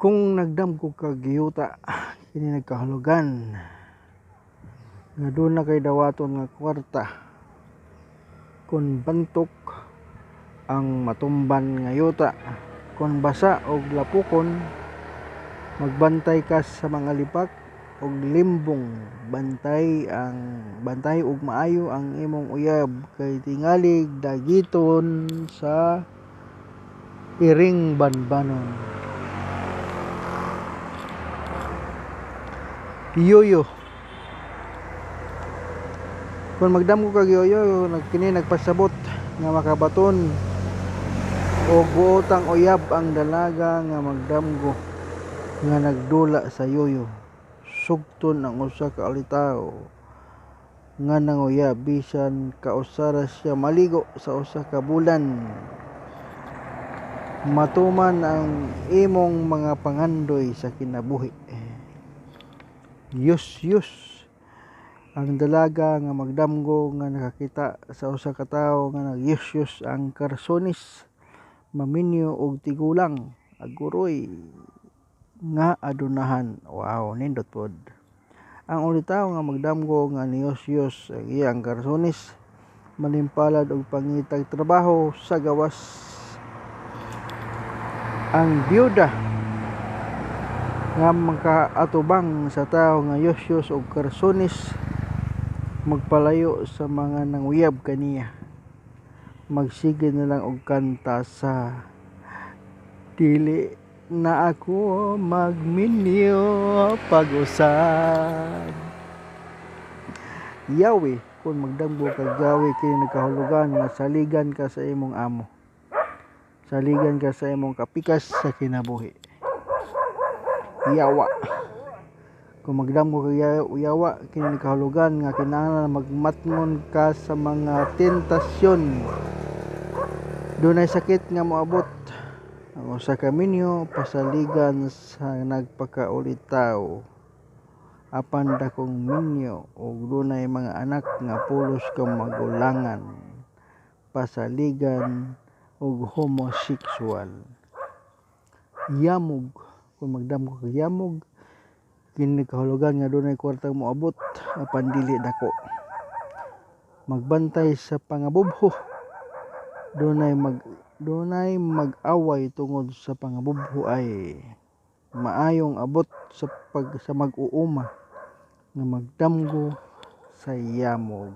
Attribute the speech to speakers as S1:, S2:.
S1: Kung nagdam ko kag yuta kini nagkahulugan nga doon na kay dawaton nga kwarta kun bantok ang matumban nga yuta, kun basa og lapukon magbantay ka sa mga lipak og limbong, bantay og maayo ang imong uyab kay tingalig dagiton sa iring banbanon. Yoyo, kung magdamo kag yoyo kini nagpasabot nga makabaton o buotang uyab ang dalaga nga magdamgo nga nagdula sa yoyo. Sugton ang usa ka alitaw nga nanguyab bisan kausara siya maligo sa usa ka bulan. Matuman ang imong mga pangandoy sa kinabuhi. Yus ang dalaga nga magdamgo nga nakakita sa usa ka tawo nga nagyus ang karsonis, maminyo og tigulang aguroy nga adunahan. Wow, nindot pod. Ang ulitaw nga magdamgo nga niyos ang iyang karsonis, malimpalad og pangitag trabaho sa gawas. Ang byuda nga makaatubang sa tao nga yus og karsonis magpalayo sa mga nanguyab kaniya. Magsige na lang og kanta sa dili na ako magminyo pag-usad. Yawi, kung magdamgo kag yawi kini nagkahulugan nga saligan ka sa imong amo. Saligan ka sa imong kapikas sa kinabuhi. Yawa, kung magdamgo kag yawa kini nagkahulugan nga kinahanglan magmatngon ka sa mga tentasyon. Dunay sakit nga moabot ang usa ka minyo pasaligan sa nagpakaulitaw. Apan dakong minyo ug dunay mga anak nga pulos ka magulangan, pasaligan og homosexual. Yamog, kung magdamgo kag yamog kini kahulugan nga dunay kwartang moabot apan dili dako. Magbantay sa pangabubho, dunay mag-away tungod sa pangabubho ay maayong abot sa mag-uuma nga magdamgo sa yamog.